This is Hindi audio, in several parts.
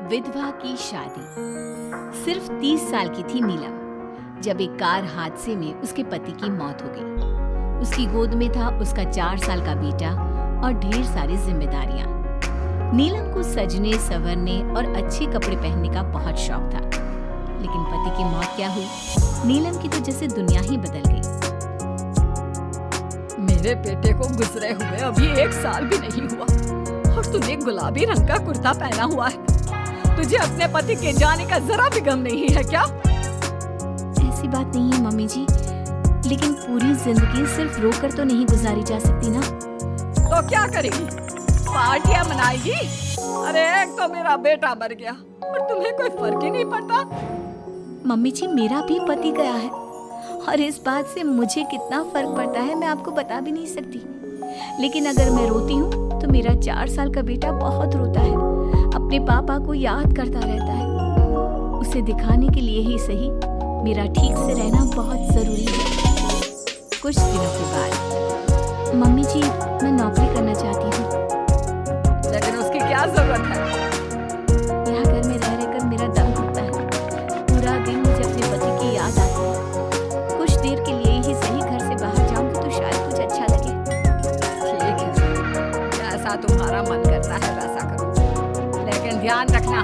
विधवा की शादी। सिर्फ 30 साल की थी नीलम जब एक कार हादसे में उसके पति की मौत हो गई। उसकी गोद में था उसका 4 साल का बेटा और ढेर सारी जिम्मेदारियां। नीलम को सजने संवरने और अच्छे कपड़े पहनने का बहुत शौक था, लेकिन पति की मौत क्या हुई, नीलम की तो जैसे दुनिया ही बदल गई। मेरे बेटे को गुजरे हुए अभी 1 साल भी नहीं हुआ और तूने गुलाबी रंग का कुर्ता पहना हुआ है। तुझे अपने पति के जाने का जरा भी गम नहीं है क्या? ऐसी बात नहीं है मम्मी जी, लेकिन पूरी जिंदगी सिर्फ रोकर तो नहीं गुजारी जा सकती ना। तो क्या करेगी? पार्टियां मनाएगी? अरे एक तो मेरा बेटा मर गया और तुम्हें कोई फर्क ही नहीं पड़ता। मम्मी जी, मेरा भी पति गया है और इस बात से मुझे कितना फर्क पड़ता है मैं आपको बता भी नहीं सकती। लेकिन अगर मैं रोती हूँ तो मेरा 4 साल का बेटा बहुत रोता है, अपने पापा को याद करता रहता है। उसे दिखाने के लिए ही सही मेरा ठीक से रहना बहुत जरूरी है। कुछ दिनों के बाद मम्मी जी, मैं नौकरी करना चाहती हूँ। लेकिन उसकी क्या जरूरत है? यहाँ घर में रह रहकर मेरा दम घुटता है। पूरा दिन मुझे अपने पति की याद आती है। कुछ देर के लिए ही सही घर से बाहर जाऊंगी तो शायद कुछ अच्छा लगे। ठीक है, जैसा तुम्हारा मन करता है वैसा करो, लेकिन ध्यान रखना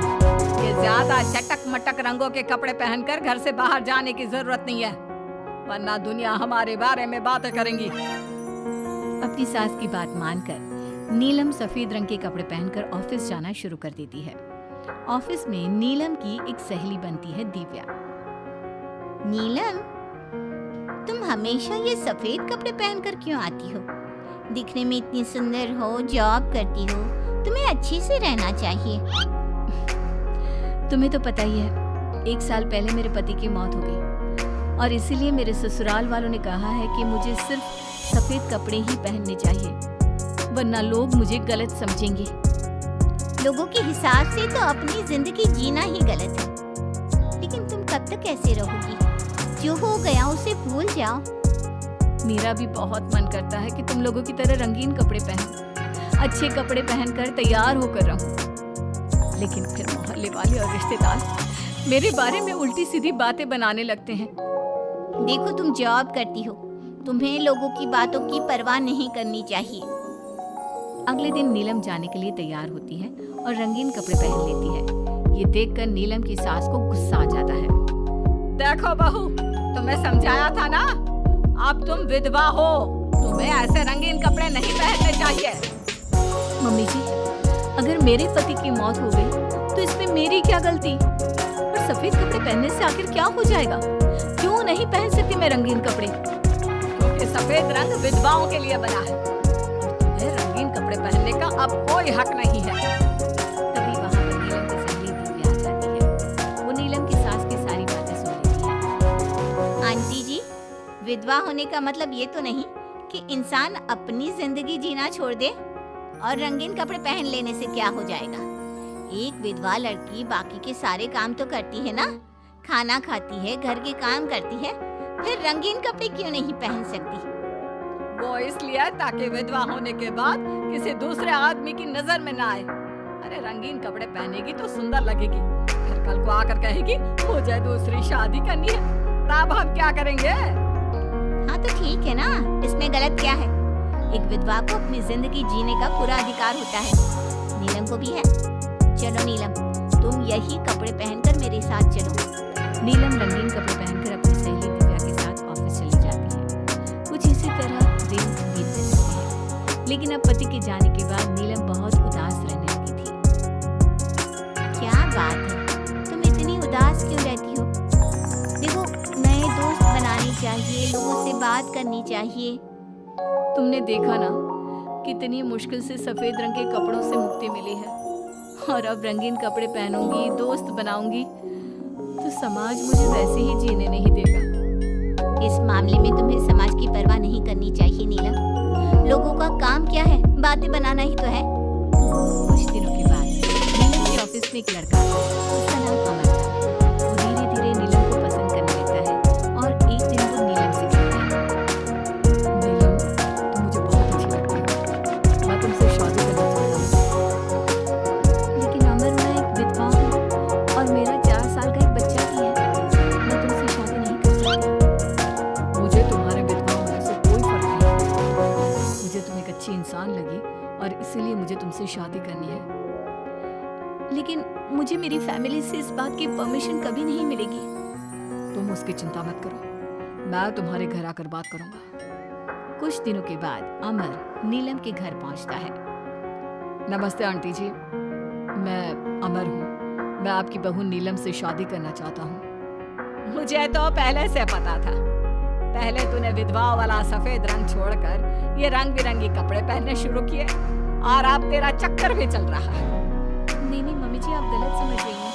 ये ज्यादा चटक मटक रंगों के कपड़े पहनकर घर से बाहर जाने की जरूरत नहीं है, वरना दुनिया हमारे बारे में बातें करेंगी। अपनी सास की बात मानकर नीलम सफेद रंग के कपड़े पहनकर ऑफिस जाना शुरू कर देती है। ऑफिस में नीलम की एक सहेली बनती है, दिव्या। नीलम, तुम हमेशा ये सफेद कपड़े पहनकर क्यों आती हो? दिखने में इतनी सुंदर हो, जॉब करती हो, तुम्हें अच्छे से रहना चाहिए। तुम्हें तो पता ही है, 1 साल पहले मेरे पति की मौत हो गई और इसीलिए मेरे ससुराल वालों ने कहा है कि मुझे सिर्फ सफेद कपड़े ही पहनने चाहिए, वरना लोग मुझे गलत समझेंगे। लोगों के हिसाब से तो अपनी जिंदगी जीना ही गलत है, लेकिन तुम कब तक ऐसे रहोगी? जो हो गया उसे भूल जाओ। मेरा भी बहुत मन करता है कि तुम लोगों की तरह रंगीन कपड़े पहनूं, अच्छे कपड़े पहनकर तैयार होकर रहूं, लेकिन फिर मोहल्ले वाले और रिश्तेदार मेरे बारे में उल्टी सीधी बातें बनाने लगते हैं। देखो, तुम जॉब करती हो, तुम्हें लोगों की बातों की परवाह नहीं करनी चाहिए। अगले दिन नीलम जाने के लिए तैयार होती है और रंगीन कपड़े पहन लेती है। ये देखकर नीलम की सास को गुस्सा आ जाता है। देखो बहू, तुम्हें समझाया था ना, अब तुम विधवा हो, तुम्हें ऐसे रंगीन कपड़े नहीं पहनने चाहिए। मम्मी जी, अगर मेरे पति की मौत हो गई तो इसमें मेरी क्या गलती? और सफेद कपड़े पहनने से आखिर क्या हो जाएगा? क्यों नहीं पहन सकती मैं रंगीन कपड़े? क्योंकि सफेद रंग विधवाओं के लिए बना है, तुम्हें रंगीन कपड़े पहनने का अब कोई हक नहीं है। तभी वहाँ पर नीलम की सहेली दिव्या आ जाती है। वो नीलम की सास की सारी बातें सुन लेती है। आंटी जी, विधवा होने का मतलब ये तो नहीं कि इंसान अपनी जिंदगी जीना छोड़ दे और रंगीन कपड़े पहन लेने से क्या हो जाएगा। एक विधवा लड़की बाकी के सारे काम तो करती है ना, खाना खाती है, घर के काम करती है, फिर रंगीन कपड़े क्यों नहीं पहन सकती? वो इसलिए ताकि विधवा होने के बाद किसी दूसरे आदमी की नजर में ना आए। अरे रंगीन कपड़े पहनेगी तो सुंदर लगेगी, फिर कल को आकर कहेगी मुझे दूसरी शादी करनी है, तब हम क्या करेंगे? हाँ तो ठीक है ना, इसमें गलत क्या है? एक विधवा को अपनी जिंदगी जीने का पूरा अधिकार होता है, नीलम को भी है। चलो नीलम, तुम यही कपड़े पहनकर मेरे साथ चलो। नीलम रंगीन कपड़े पहनकर अपनी सहेली दिव्या के साथ ऑफिस चली जाती है। कुछ इसी तरह दिन बीतने लगते हैं, लेकिन अब पति के जाने के बाद नीलम बहुत उदास रहने लगी थी। क्या बात है, तुम इतनी उदास क्यों रहती हो? देखो, नए दोस्त बनाने चाहिए, लोगों से बात करनी चाहिए। तुमने देखा ना, कितनी मुश्किल से सफेद रंग के कपड़ों से मुक्ति मिली है, और अब रंगीन कपड़े पहनूंगी, दोस्त बनाऊंगी तो समाज मुझे वैसे ही जीने नहीं देगा। इस मामले में तुम्हें समाज की परवाह नहीं करनी चाहिए नीलम। लोगों का काम क्या है? बातें बनाना ही तो है। कुछ दिनों के बाद नीलम के ऑफिस में एक लड़का आता है, उसका नाम अमर था। वो धीरे धीरे नीलम को पसंद करने लगता है और एक दिन वो नीलम से कहता है, नीलम, तुम मुझे बहुत अच्छी लगती हो, मैं तुमसे शादी करना चाहता हूँ। लेकिन अमर, मैं एक विधवा हूँ, अच्छी इंसान लगी और इसीलिए मुझे तुमसे शादी करनी है। लेकिन मुझे मेरी फैमिली से इस बात की परमिशन कभी नहीं मिलेगी। तुम उसकी चिंता मत करो, मैं तुम्हारे घर आकर बात करूंगा। कुछ दिनों के बाद अमर नीलम के घर पहुंचता है। नमस्ते आंटी जी, मैं अमर हूँ। मैं आपकी बहू नीलम से शादी करना चाहता हूँ। मुझे तो पहले से पता था। पहले तूने विधवा वाला सफेद रंग छोड़कर ये रंग बिरंगी कपड़े पहनने शुरू किए और अब तेरा चक्कर भी चल रहा है। नहीं मम्मी जी, आप गलत समझ रही हैं।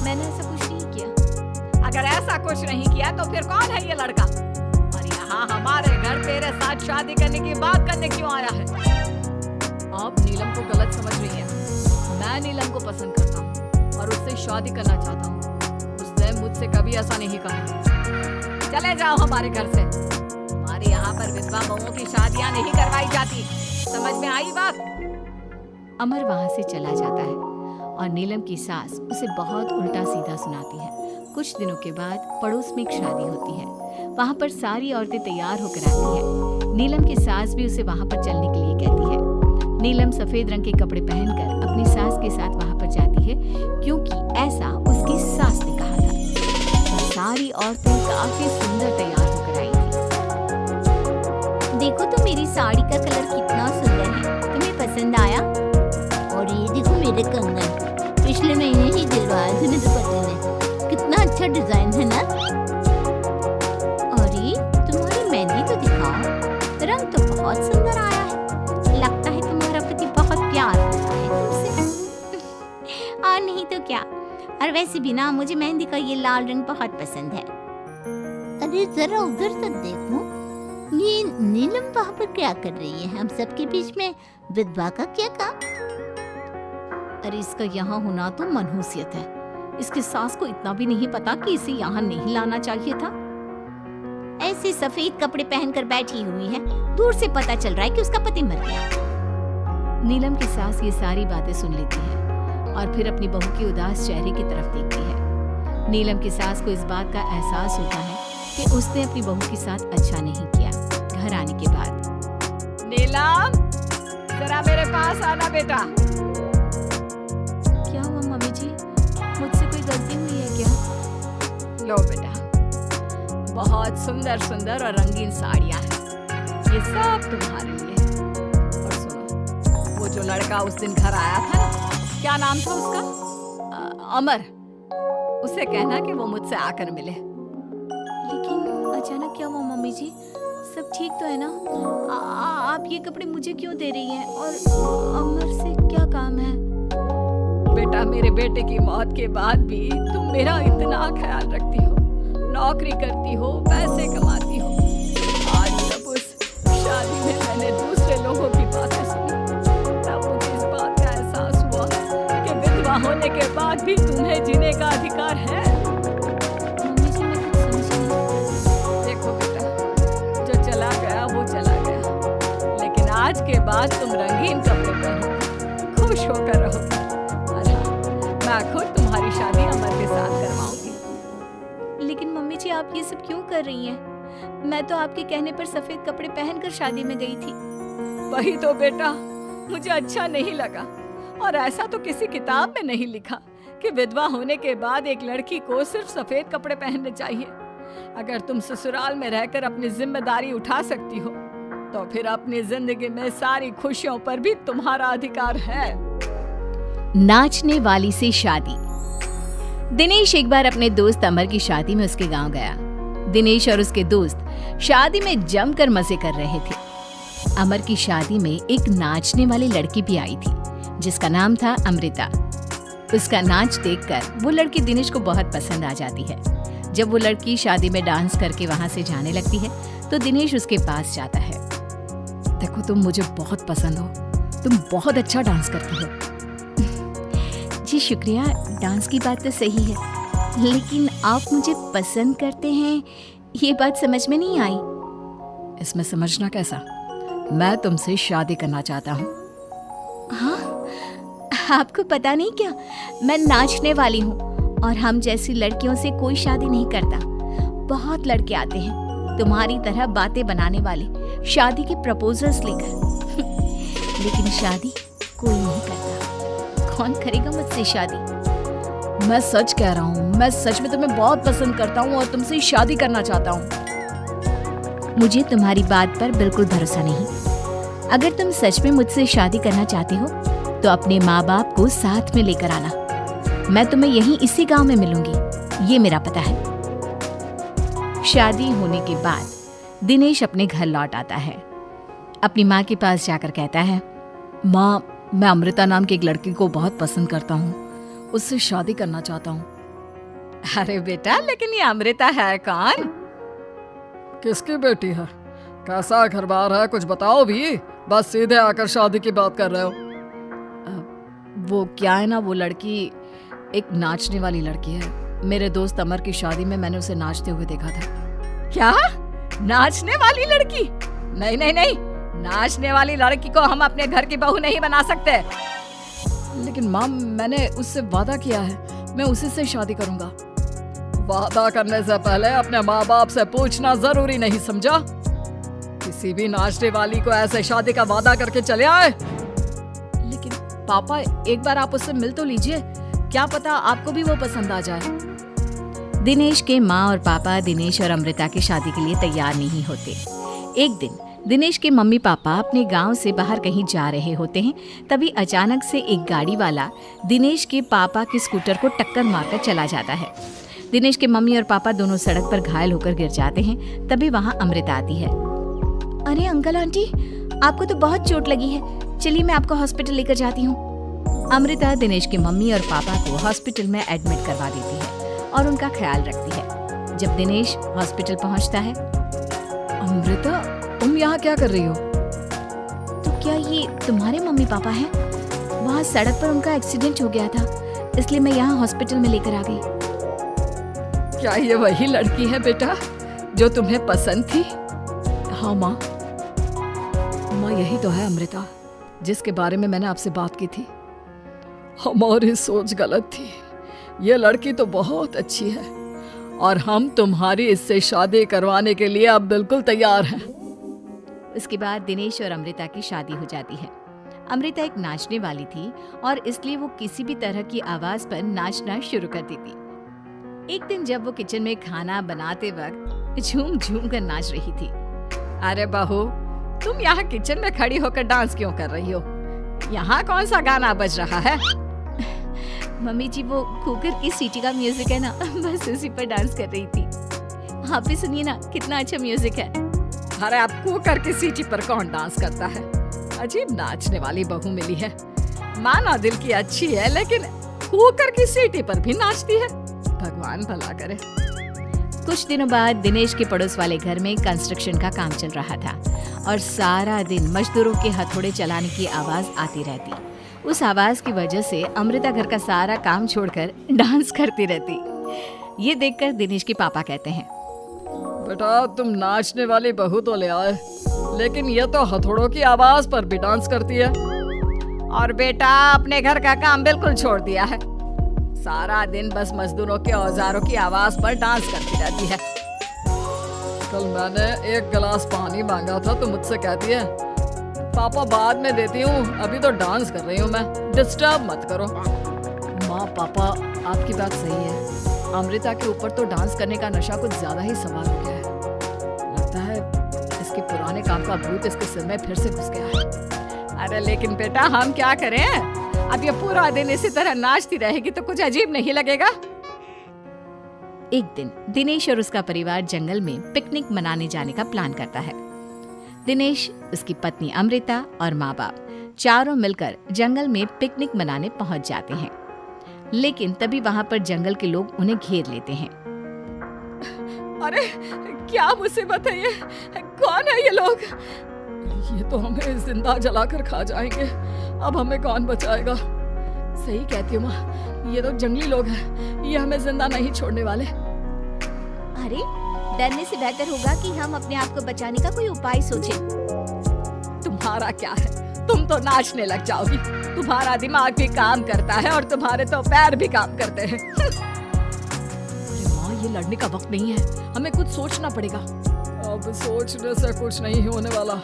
मैंने ऐसा कुछ नहीं किया। अगर ऐसा कुछ नहीं किया तो फिर कौन है ये लड़का? और यहाँ हमारे घर तेरे साथ शादी करने की बात करने क्यों आया है? आप नीलम को गलत समझ रही हैं। मैं नीलम को पसंद करता हूँ और उससे शादी करना चाहता हूँ। उसने मुझसे कभी ऐसा नहीं कहा। चले जाओ हमारे घर से। हमारे यहाँ पर विधवा बहुओं की शादियाँ नहीं करवाई जाती। समझ में आई बात? अमर वहां से चला जाता है और नीलम की सास उसे बहुत उल्टा सीधा सुनाती है। कुछ दिनों के बाद पड़ोस में एक शादी होती है। वहां पर सारी औरतें तैयार होकर आती हैं। नीलम की सास भी उसे वहां पर चलने के लिए कहती है। नीलम सफेद रंग के कपड़े पहनकर अपनी सास के साथ वहां पर जाती है, क्योंकि ऐसा उसकी सास ने कहा था। और सारी औरतें काफी सुंदर तैयार होकर आई थी। देखो तो मेरी साड़ी का कलर कितना सुंदर है, तुम्हें पसंद आया? और ये देखो मेरे कंगन, पिछले महीने ही दिलवाए थे मेरे पति ने। कितना अच्छा डिजाइन है ना? अरे तुम्हारी मेहंदी तो दिखाओ, रंग तो बहुत सुंदर आया है। लगता है तुम्हारा पति बहुत प्यार करता है तुमसे। और नहीं तो क्या। और वैसे भी ना, मुझे मेहंदी का ये लाल रंग बहुत पसंद है। अरे जरा उधर तक देखो, ये नीलम वहाँ पर क्या कर रही है? हम सबके बीच में विधवा का क्या काम? अरे इसका यहाँ होना तो मनहूसियत है। इसके सास को इतना भी नहीं पता कि इसे यहाँ नहीं लाना चाहिए था। ऐसे सफेद कपड़े पहनकर बैठी हुई है, दूर से पता चल रहा है कि उसका पति मर गया। नीलम की सास ये सारी बातें सुन लेती है और फिर अपनी बहू के उदास चेहरे की तरफ देखती है। नीलम की सास को इस बात का एहसास होता है कि उसने अपनी बहू के साथ अच्छा नहीं किया। घर आने के बाद, नीलम, जरा मेरे पास आना बेटा। क्या हुआ मम्मी जी? मुझसे कोई गलती हुई है क्या? लो बेटा, बहुत सुंदर सुंदर और रंगीन साड़ियाँ हैं। ये सब तुम्हारे लिए। और सुनो, वो जो लड़का उस दिन घर आया था ना, क्या नाम था उसका? अमर। उसे कहना कि वो मुझसे आकर मिले। लेकिन अचानक क्या हुआ मम्मी जी? सब ठीक तो है ना? आप ये कपड़े मुझे क्यों दे रही हैं? और अमर से क्या काम है? बेटा, मेरे बेटे की मौत के बाद भी तुम मेरा इतना ख्याल रखती हो, नौकरी करती हो, पैसे कमाती हो। आज जब उस शादी में मैंने दूसरे लोगों की बातें सुनी, तब मुझे इस बात का एहसास हुआ कि विधवा होने के बाद भी तुम्हें जीने का अधिकार है। मम्मी जी, मैं कुछ समझी नहीं। देखो बेटा, जो चला गया वो चला गया, लेकिन आज के बाद तुम रंगीन कपड़े पहनो, खुश होकर रहो। मैं खुद तुम्हारी शादी अमर के साथ करवाऊंगी। लेकिन मम्मी जी, आप ये सब क्यों कर रही हैं? मैं तो आपके कहने पर सफेद कपड़े पहनकर शादी में गई थी। वही तो बेटा, मुझे अच्छा नहीं लगा। और ऐसा तो किसी किताब में नहीं लिखा कि विधवा होने के बाद एक लड़की को सिर्फ सफेद कपड़े पहनने चाहिए। अगर तुम ससुराल में रहकर अपनी जिम्मेदारी उठा सकती हो, तो फिर अपनी जिंदगी में सारी खुशियों पर भी तुम्हारा अधिकार है। नाचने वाली से शादी। दिनेश एक बार अपने दोस्त अमर की शादी में उसके गांव गया। दिनेश और उसके दोस्त शादी में जमकर मजे कर रहे थे। अमर की शादी में एक नाचने वाली लड़की भी आई थी, जिसका नाम था अमृता। उसका नाच देखकर वो लड़की दिनेश को बहुत पसंद आ जाती है। जब वो लड़की शादी में डांस करके वहां से जाने लगती है, तो दिनेश उसके पास जाता है। देखो, तुम मुझे बहुत पसंद हो, तुम बहुत अच्छा डांस करती हो। जी शुक्रिया, डांस की बात तो सही है, लेकिन आप मुझे पसंद करते हैं, ये बात समझ में नहीं आई। इसमें समझना कैसा? मैं तुमसे शादी करना चाहता हूँ। हाँ, आपको पता नहीं क्या, मैं नाचने वाली हूँ और हम जैसी लड़कियों से कोई शादी नहीं करता। बहुत लड़के आते हैं तुम्हारी तरह बातें बनाने वाले, शादी के प्रपोजल्स लेकर। लेकिन शादी कोई नहीं करता। कौन करेगा मुझसे शादी? मैं सच कह रहा हूँ, मैं सच में तुम्हें बहुत पसंद करता हूँ और तुमसे शादी करना चाहता हूँ। मुझे तुम्हारी बात पर बिल्कुल भरोसा नहीं। अगर तुम सच में मुझसे शादी करना चाहते हो तो अपने माँ बाप को साथ में लेकर आना। मैं तुम्हें यहीं इसी गांव में मिलूंगी, ये मेरा पता है। शादी होने के बाद दिनेश अपने घर लौट आता है। अपनी माँ के पास जाकर कहता है, माँ, मैं अमृता नाम की एक लड़की को बहुत पसंद करता हूँ, उससे शादी करना चाहता हूँ। अरे बेटा, लेकिन ये अमृता है कौन? किसकी बेटी है? कैसा घर बार है, कुछ बताओ भी। बस सीधे आकर शादी की बात कर रहे हो। वो क्या है ना, वो लड़की एक नाचने वाली लड़की है। मेरे दोस्त अमर की शादी में मैंने उसे नाचते हुए देखा था। क्या? नाचने वाली लड़की? नहीं नहीं नहीं, नाचने वाली लड़की को हम अपने घर की बहू नहीं बना सकते। लेकिन माँ, मैंने उससे वादा किया है, मैं उसी से शादी करूंगा। वादा करने से पहले अपने माँ बाप से पूछना जरूरी नहीं समझा? किसी भी नाचने वाली को ऐसे शादी का वादा करके चले आए? लेकिन पापा, एक बार आप उससे मिल तो लीजिए, क्या पता आपको भी वो पसंद आ जाए। दिनेश के माँ और पापा दिनेश और अमृता की शादी के लिए तैयार नहीं होते। एक दिन दिनेश के मम्मी पापा अपने गांव से बाहर कहीं जा रहे होते हैं। तभी अचानक से एक गाड़ी वाला दिनेश के पापा के स्कूटर को टक्कर मारकर चला जाता है। दिनेश के मम्मी और पापा दोनों सड़क पर घायल होकर गिर जाते हैं। तभी वहां अमृता आती है। अरे अंकल आंटी, आपको तो बहुत चोट लगी है, चलिए मैं आपको हॉस्पिटल लेकर जाती हूँ। अमृता दिनेश के मम्मी और पापा को हॉस्पिटल में एडमिट करवा देती है और उनका ख्याल रखती है। जब दिनेश हॉस्पिटल पहुँचता है, अमृता, तुम यहाँ क्या कर रही हो? तो क्या ये तुम्हारे मम्मी पापा हैं? वहाँ सड़क पर उनका एक्सीडेंट हो गया था, इसलिए मैं यहाँ हॉस्पिटल में लेकर आ गई। क्या ये वही लड़की है बेटा जो तुम्हें पसंद थी? हाँ माँ, यही तो है अमृता, जिसके बारे में मैंने आपसे बात की थी। हमारी सोच गलत थी। ये लड़की तो बहुत अच्छी है और हम तुम्हारी इससे शादी करवाने के लिए अब बिल्कुल तैयार हैं। उसके बाद दिनेश और अमृता की शादी हो जाती है। अमृता एक नाचने वाली थी और इसलिए वो किसी भी तरह की आवाज पर नाचना शुरू कर देती। एक दिन जब वो किचन में खाना बनाते वक्त झूम झूम कर नाच रही थी। अरे बहू, तुम यहाँ किचन में खड़ी होकर डांस क्यों कर रही हो? यहाँ कौन सा गाना बज रहा है? मम्मी जी, वो कुकर की सीटी का म्यूजिक है ना, बस उसी पर डांस कर रही थी। आप भी सुनिए ना, कितना अच्छा म्यूजिक है। अरे अब कुकर की सीटी पर कौन डांस करता है? अजीब नाचने वाली बहू मिली है। माना दिल की अच्छी है, लेकिन कुकर की सीटी पर भी नाचती है। भगवान भला करे। कुछ दिनों बाद दिनेश के पड़ोस वाले घर में कंस्ट्रक्शन का काम चल रहा था और सारा दिन मजदूरों के हथौड़े चलाने की आवाज आती रहती। उस आवाज की वजह से अमृता घर का सारा काम छोड़कर डांस करती रहती। ये देखकर दिनेश के पापा कहते हैं, बेटा, तुम नाचने वाली बहू तो ले आए, लेकिन ये तो हथौड़ों की आवाज पर भी डांस करती है। और बेटा, अपने घर का काम बिल्कुल छोड़ दिया है। सारा दिन बस मजदूरों के औजारों की आवाज पर डांस करती रहती है। कल मैंने एक गिलास पानी मांगा था तो मुझसे कहती है, पापा बाद में देती हूँ, अभी तो डांस कर रही हूँ मैं, डिस्टर्ब मत करो। माँ पापा, आपकी बात सही है। अमृता के ऊपर तो डांस करने का नशा कुछ ज्यादा ही सवार हो गया है। लगता है इसके पुराने काम का भूत इसके सिर में फिर से घुस गया है। अरे लेकिन बेटा, हम क्या करें? अब ये पूरा दिन इसी तरह नाचती रहेगी तो कुछ अजीब नहीं लगेगा? एक दिन दिनेश और उसका परिवार जंगल में पिकनिक मनाने जाने का प्लान करता है। दिनेश, उसकी पत्नी अमृता और माँ बाप चारों मिलकर जंगल में पिकनिक मनाने पहुंच जाते हैं। लेकिन तभी वहां पर जंगल के लोग उन्हें घेर लेते हैं। अरे क्या मुसीबत है ये? कौन है ये लोग? ये तो हमें जिंदा जलाकर खा जाएंगे, अब हमें कौन बचाएगा? सही कहती हूँ माँ, ये तो जंगली लोग हैं, ये हमें जिंदा नहीं छोड़ने वाले। अरे डरने से बेहतर होगा कि हम अपने आप को बचाने का कोई उपाय सोचें। तुम्हारा क्या है, तुम तो नाचने लग जाओगी। तुम्हारा दिमाग भी काम करता है और तुम्हारे तो पैर भी काम करते हैं। माँ, ये लड़ने का वक्त नहीं है, हमें कुछ सोचना पड़ेगा। अब सोचने से कुछ नहीं होने वाला,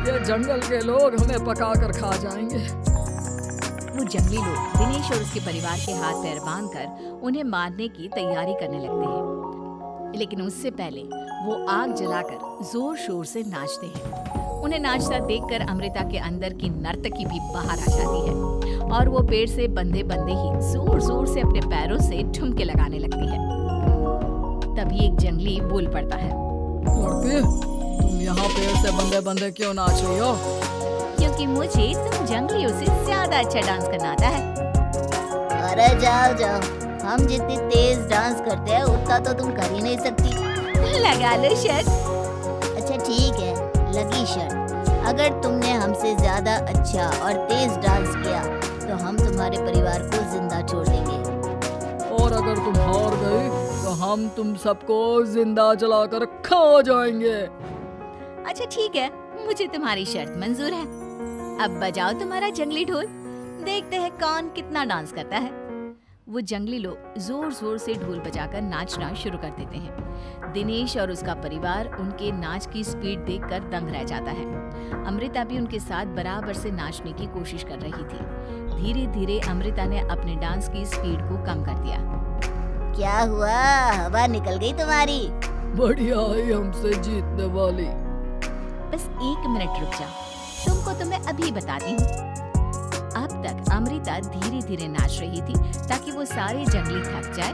ये जंगल के लोग हमें पका कर खा जाएंगे। वो जंगली लोग दिनेश और उसके परिवार के हाथ पैर बांधकर उन्हें मारने की तैयारी करने लगते हैं, लेकिन उससे पहले वो आग जलाकर जोर शोर से नाचते हैं। उन्हें नाचता देखकर अमृता के अंदर की नर्तकी भी बाहर आ जाती है और वो पेड़ से बंधे बंधे ही जोर जोर से अपने पैरों से ठुमके लगाने लगती है। तभी एक जंगली बोल पड़ता है, लड़की, तुम यहाँ पेड़ से बंधे बंधे क्यों नाच रही हो? क्योंकि मुझे तुम जंगलियों से ज्यादा अच्छा डांस करना आता है। अरे जाओ जाओ, हम जितनी तेज डांस करते हैं उतना तो तुम कर ही नहीं सकती। लगा लो शर्त। अच्छा ठीक है, लगी शर्त। अगर तुमने हमसे ज्यादा अच्छा और तेज डांस किया तो हम तुम्हारे परिवार को जिंदा छोड़ देंगे। और अगर तुम हार गई तो हम तुम सबको जिंदा जलाकर खा जाएंगे। अच्छा ठीक है, मुझे तुम्हारी शर्त मंजूर है। अब बजाओ तुम्हारा जंगली ढोल, देखते हैं कौन कितना डांस करता है। वो जंगली लोग जोर जोर से ढोल बजाकर नाचना शुरू कर देते हैं। दिनेश और उसका परिवार उनके नाच की स्पीड देखकर दंग रह जाता है। अमृता भी उनके साथ बराबर से नाचने की कोशिश कर रही थी। धीरे धीरे अमृता ने अपने डांस की स्पीड को कम कर दिया। क्या हुआ, हवा निकल गई तुम्हारी? बढ़िया है हमसे जीतने वाली। बस 1 मिनट रुक जाओ, तुमको तो मैं अभी बताती हूँ। अब तक अमृता धीरे धीरे नाच रही थी ताकि वो सारे जंगली थक जाए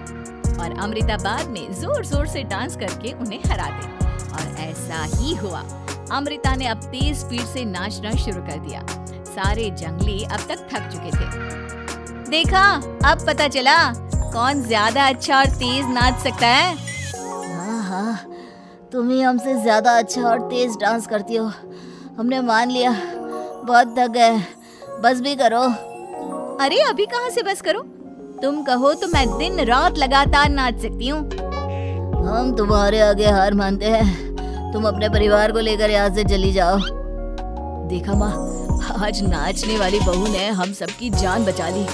और अमृता बाद में जोर जोर से डांस करके उन्हें हरा दे। और ऐसा ही हुआ। अमृता ने अब तेज स्पीड से नाचना शुरू कर दिया। सारे जंगली अब तक थक चुके थे। देखा, अब पता चला कौन ज्यादा अच्छा और तेज नाच सकता है। हाँ हाँ, तुम ही हमसे ज्यादा अच्छा और तेज डांस करती हो। हमने मान लिया, बहुत थक गए, बस भी करो। अरे अभी कहाँ से बस करो, तुम कहो तो मैं दिन रात लगातार नाच सकती हूँ। हम तुम्हारे आगे हार मानते हैं। तुम अपने परिवार को लेकर यहाँ से चली जाओ। देखा माँ, आज नाचने वाली बहू ने हम सबकी जान बचा ली।